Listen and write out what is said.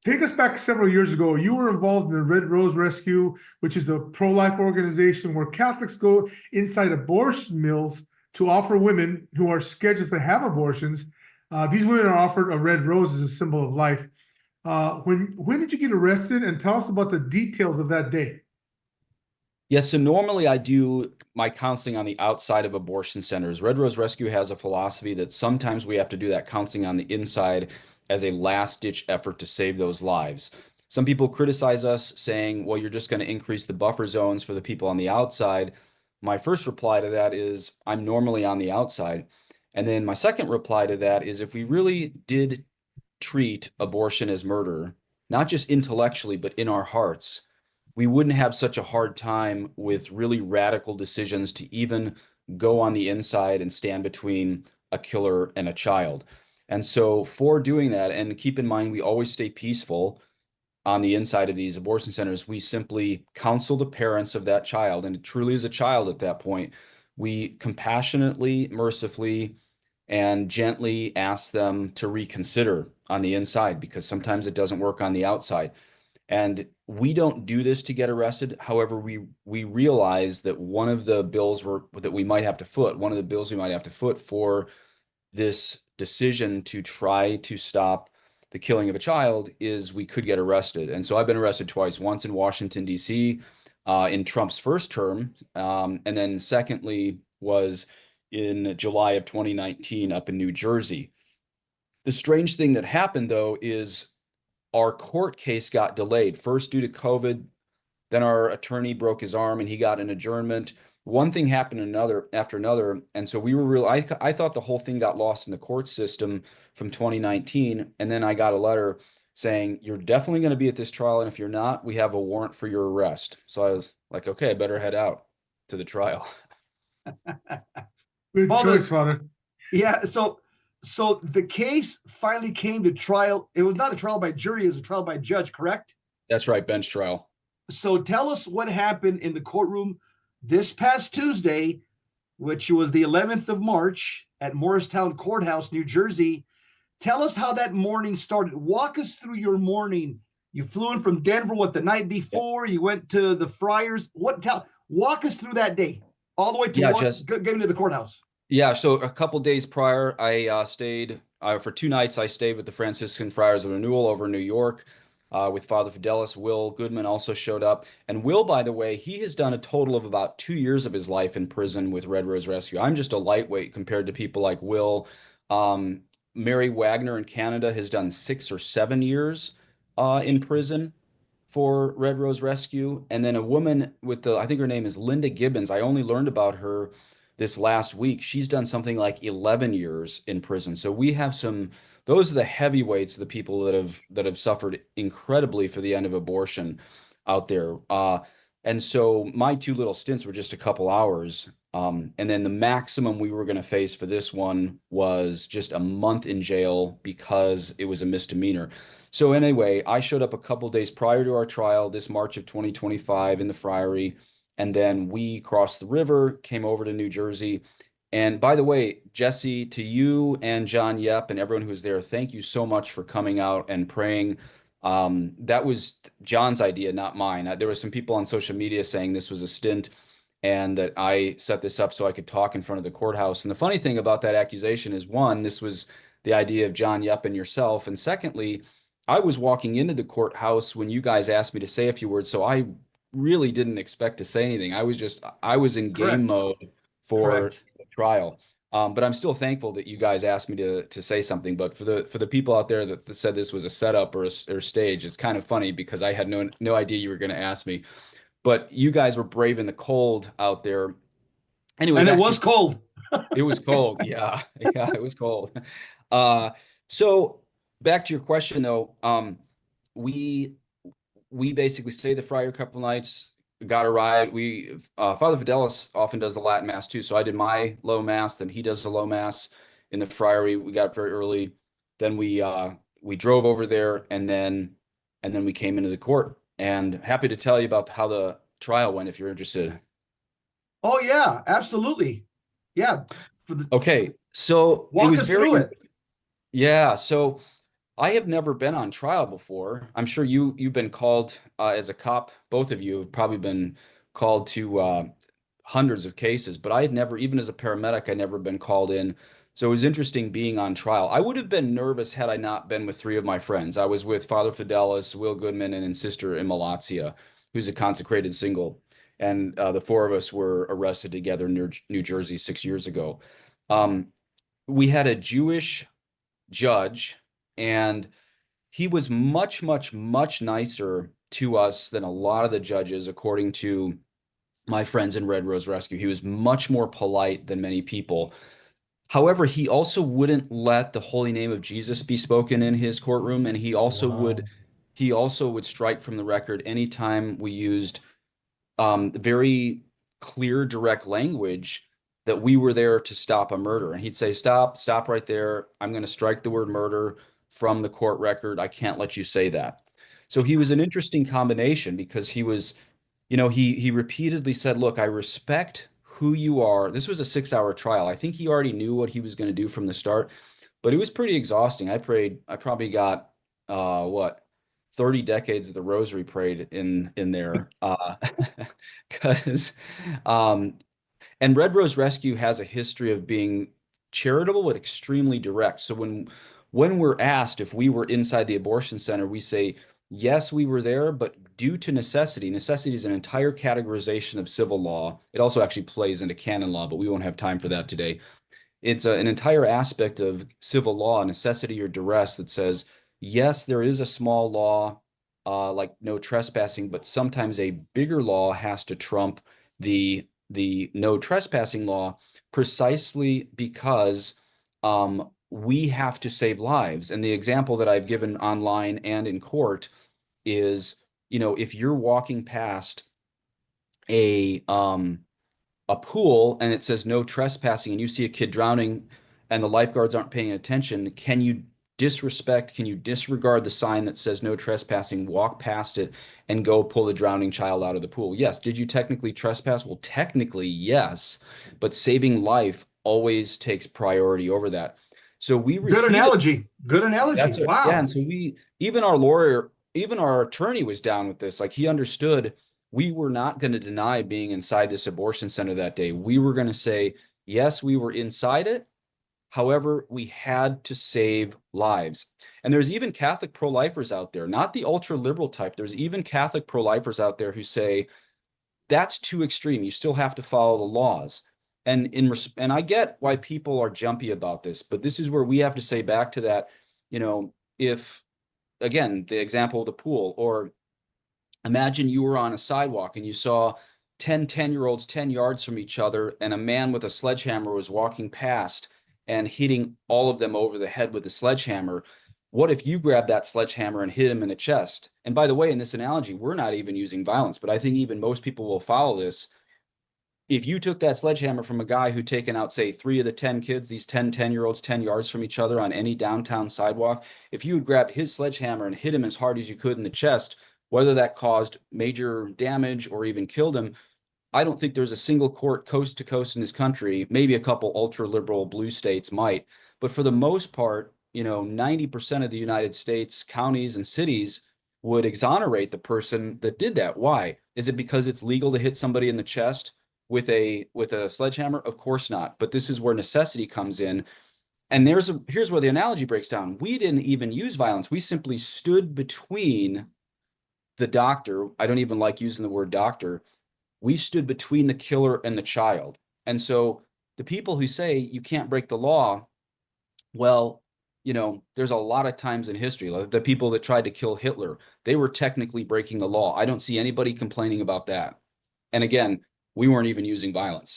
Take us back several years ago. You were involved in the Red Rose Rescue, which is a pro-life organization where Catholics go inside abortion mills to offer women who are scheduled to have abortions. These women are offered a red rose as a symbol of life. When did you get arrested? And tell us about the details of that day. Yes, so normally I do my counseling on the outside of abortion centers. Red Rose Rescue has a philosophy that sometimes we have to do that counseling on the inside as a last-ditch effort to save those lives. Some people criticize us saying, well, you're just going to increase the buffer zones for the people on the outside. My first reply to that is, I'm normally on the outside. And then my second reply to that is, if we really did treat abortion as murder, not just intellectually, but in our hearts, we wouldn't have such a hard time with really radical decisions to even go on the inside and stand between a killer and a child. And so for doing that, and keep in mind, we always stay peaceful on the inside of these abortion centers. We simply counsel the parents of that child, and it truly is a child at that point. We compassionately, mercifully, and gently ask them to reconsider on the inside, because sometimes it doesn't work on the outside. And we don't do this to get arrested. However, we realize that one of the bills we might have to foot, one of the bills we might have to foot for this decision to try to stop the killing of a child is we could get arrested. And so I've been arrested twice, once in Washington, D.C., in Trump's first term, and then secondly was in July of 2019 up in New Jersey. The strange thing that happened, though, is our court case got delayed, first due to COVID, then our attorney broke his arm and he got an adjournment. One thing happened another after another. And so we were real, I thought the whole thing got lost in the court system from 2019. And then I got a letter saying, you're definitely going to be at this trial. And if you're not, we have a warrant for your arrest. So I was like, okay, I better head out to the trial. Good Father, choice, Father. yeah, so the case finally came to trial. It was not a trial by jury, it was a trial by judge, correct? That's right, bench trial. So tell us what happened in the courtroom this past Tuesday, which was the 11th of March at Morristown Courthouse, New Jersey. Tell us how that morning started. Walk us through your morning. You flew in from Denver, the night before? You went to the Friars. Walk us through that day, all the way to getting to the courthouse. Yeah, so a couple days prior, I stayed for 2 nights. I stayed with the Franciscan Friars of Renewal over in New York with Father Fidelis. Will Goodman also showed up. And Will, by the way, he has done a total of about 2 years of his life in prison with Red Rose Rescue. I'm just a lightweight compared to people like Will. Mary Wagner in Canada has done 6 or 7 years in prison for Red Rose Rescue. And then a woman I think her name is Linda Gibbons. I only learned about her this last week. She's done something like 11 years in prison. So we have those are the heavyweights, the people that have suffered incredibly for the end of abortion out there. And so my 2 little stints were just a couple hours. And then the maximum we were going to face for this one was just a month in jail because it was a misdemeanor. So anyway, I showed up a couple days prior to our trial this March of 2025 in the Friary. And then we crossed the river, came over to New Jersey. And by the way, Jesse, to you and John Yep and everyone who was there, thank you so much for coming out and praying. That was John's idea, not mine. There were some people on social media saying this was a stint and that I set this up so I could talk in front of the courthouse. And the funny thing about that accusation is, one, this was the idea of John Yep and yourself. And secondly, I was walking into the courthouse when you guys asked me to say a few words. So I really didn't expect to say anything. I was in game mode for the trial. But I'm still thankful that you guys asked me to say something. But for the people out there that said this was a setup or stage, it's kind of funny because I had no idea you were going to ask me. But you guys were brave in the cold out there. Anyway, and it was cold. It was cold. Yeah, yeah, it was cold. So back to your question though, we basically stayed the Friar a couple nights, got a ride. Father Fidelis often does the Latin Mass too. So I did my low Mass, then he does the low Mass in the Friary. We got up very early. Then we drove over there and then we came into the court. And happy to tell you about how the trial went if you're interested. Oh yeah, absolutely. Yeah. Okay. So walk us through it. Yeah. So I have never been on trial before. I'm sure you've been called as a cop. Both of you have probably been called to hundreds of cases, but I had never, even as a paramedic, I never been called in. So it was interesting being on trial. I would have been nervous had I not been with three of my friends. I was with Father Fidelis, Will Goodman, and Sister Immolatia, who's a consecrated single. And the four of us were arrested together near New Jersey 6 years ago. Um, we had a Jewish judge, and he was much, much, much nicer to us than a lot of the judges, according to my friends in Red Rose Rescue. He was much more polite than many people. However, he also wouldn't let the holy name of Jesus be spoken in his courtroom, and Wow. he also would strike from the record anytime we used very clear, direct language that we were there to stop a murder. And he'd say, stop right there. I'm going to strike the word murder from the court record. I can't let you say that. So he was an interesting combination because he was, he repeatedly said, look, I respect who you are. This was a 6-hour trial. I think he already knew what he was going to do from the start, but it was pretty exhausting. I probably got what 30 decades of the rosary prayed in there. Because and Red Rose Rescue has a history of being charitable but extremely direct. So when we're asked if we were inside the abortion center, we say, yes, we were there, but due to necessity. Necessity is an entire categorization of civil law. It also actually plays into canon law, but we won't have time for that today. It's an entire aspect of civil law, necessity or duress, that says, yes, there is a small law like no trespassing, but sometimes a bigger law has to trump the no trespassing law, precisely because we have to save lives. And the example that I've given online and in court is, if you're walking past a pool and it says no trespassing, and you see a kid drowning and the lifeguards aren't paying attention, can you disregard the sign that says no trespassing, walk past it, and go pull the drowning child out of the pool? Yes. Did you technically trespass? Well, technically, yes, but saving life always takes priority over that. So we Good repeated. analogy. Good analogy. That's it. Yeah. And Wow. so even our lawyer, even our attorney was down with this. Like, he understood we were not going to deny being inside this abortion center that day. We were going to say, yes, we were inside it. However, we had to save lives. And there's even Catholic pro-lifers out there, not the ultra liberal type. There's even Catholic pro-lifers out there who say that's too extreme. You still have to follow the laws. And I get why people are jumpy about this, but this is where we have to say back to that, if, again, the example of the pool, or imagine you were on a sidewalk and you saw 10-year-olds 10 yards from each other, and a man with a sledgehammer was walking past and hitting all of them over the head with a sledgehammer. What if you grabbed that sledgehammer and hit him in the chest? And by the way, in this analogy, we're not even using violence, but I think even most people will follow this. If you took that sledgehammer from a guy who'd taken out, say, 3 of the 10 kids, these 10-year-olds 10 yards from each other on any downtown sidewalk, if you had grabbed his sledgehammer and hit him as hard as you could in the chest, whether that caused major damage or even killed him, I don't think there's a single court coast to coast in this country. Maybe a couple ultra liberal blue states might, but for the most part, 90% of the United States counties and cities would exonerate the person that did that. Why? Is it because it's legal to hit somebody in the chest with a sledgehammer? Of course not. But this is where necessity comes in. And here's where the analogy breaks down. We didn't even use violence. We simply stood between the doctor. I don't even like using the word doctor. We stood between the killer and the child. And so the people who say you can't break the law, well, there's a lot of times in history, like the people that tried to kill Hitler, they were technically breaking the law. I don't see anybody complaining about that. And again, we weren't even using violence.